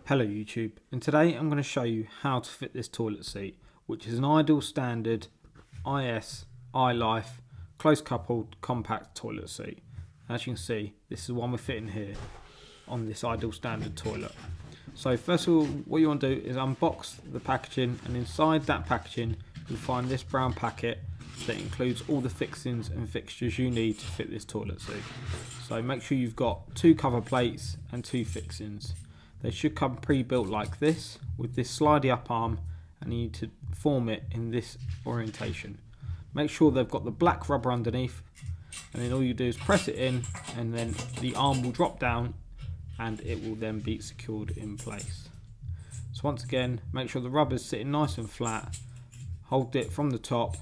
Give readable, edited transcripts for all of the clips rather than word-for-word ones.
Hello YouTube, and today I'm going to show you how to fit this toilet seat, which is an ideal standard i.life close coupled compact toilet seat. As you can see, this is one we're fitting here on this ideal standard toilet. So first of all, what you want to do is unbox the packaging, and inside that packaging you'll find this brown packet that includes all the fixings and fixtures you need to fit this toilet seat. So make sure you've got 2 cover plates and 2 fixings. They should come pre-built like this with this slidey up arm, and you need to form it in this orientation. Make sure they've got the black rubber underneath, and then all you do is press it in, and then the arm will drop down and it will then be secured in place. So once again, make sure the rubber's sitting nice and flat, hold it from the top,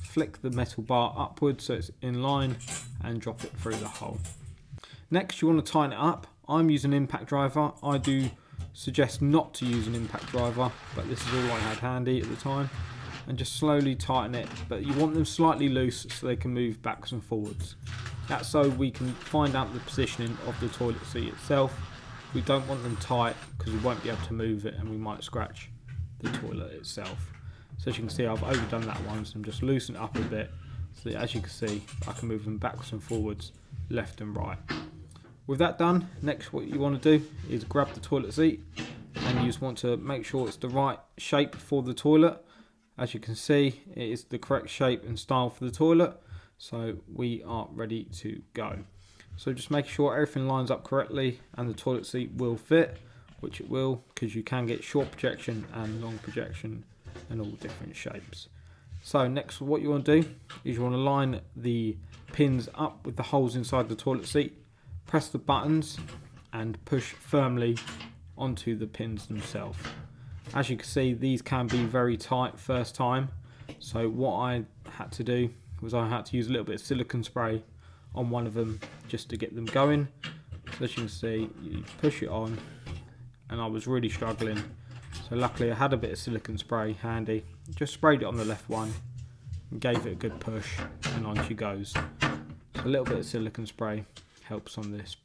flick the metal bar upwards so it's in line, and drop it through the hole. Next you want to tighten it up. I'm using an impact driver. I do suggest not to use an impact driver, but this is all I had handy at the time. And just slowly tighten it, but you want them slightly loose so they can move backwards and forwards. That's so we can find out the positioning of the toilet seat itself. We don't want them tight because we won't be able to move it and we might scratch the toilet itself. So as you can see, I've overdone that one, so I'm just loosening it up a bit. So as you can see, I can move them backwards and forwards, left and right. With that done, next what you want to do is grab the toilet seat, and you just want to make sure it's the right shape for the toilet. As you can see, it is the correct shape and style for the toilet, so we are ready to go. So just make sure everything lines up correctly and the toilet seat will fit, which it will, because you can get short projection and long projection and all different shapes. So next what you want to do is you want to line the pins up with the holes inside the toilet seat. Press the buttons and push firmly onto the pins themselves. As you can see, these can be very tight first time, so what I had to do was I had to use a little bit of silicone spray on one of them just to get them going. So as you can see, you push it on, and I was really struggling, so luckily I had a bit of silicone spray handy. Just sprayed it on the left one and gave it a good push, and on she goes. So a little bit of silicone spray helps on this.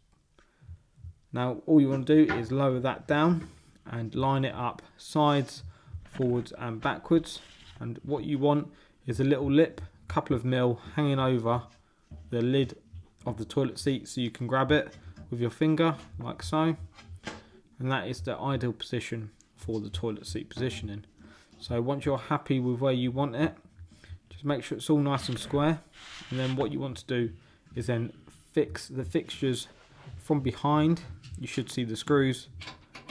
Now all you want to do is lower that down and line it up sides, forwards and backwards, and what you want is a little lip, a couple of mil hanging over the lid of the toilet seat so you can grab it with your finger like so, and that is the ideal position for the toilet seat positioning. So once you're happy with where you want it, just make sure it's all nice and square, and then what you want to do is then fix the fixtures from behind. You should see the screws.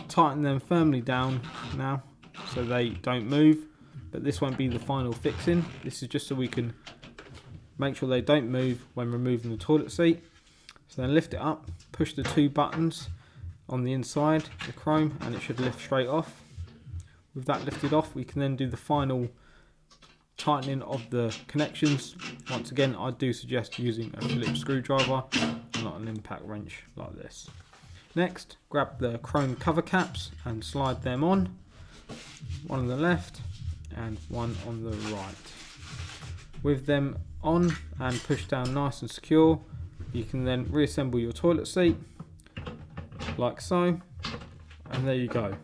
Tighten them firmly down now so they don't move, but this won't be the final fixing. This is just so we can make sure they don't move when removing the toilet seat. So then lift it up, push the 2 buttons on the inside, the chrome, and it should lift straight off. With that lifted off, we can then do the final tightening of the connections. Once again, I do suggest using a Phillips screwdriver, not an impact wrench like this. Next, grab the chrome cover caps and slide them on, one on the left and one on the right. With them on and pushed down nice and secure, you can then reassemble your toilet seat like so, and there you go.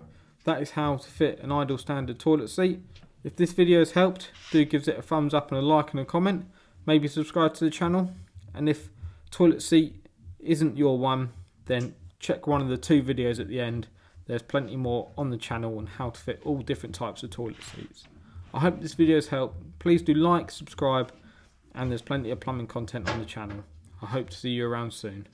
That is how to fit an ideal standard toilet seat. If this video has helped, do give it a thumbs up and a like and a comment. Maybe subscribe to the channel, and if toilet seat isn't your one, then check one of the 2 videos at the end. There's plenty more on the channel on how to fit all different types of toilet seats. I hope this video has helped. Please do like, subscribe, and there's plenty of plumbing content on the channel. I hope to see you around soon.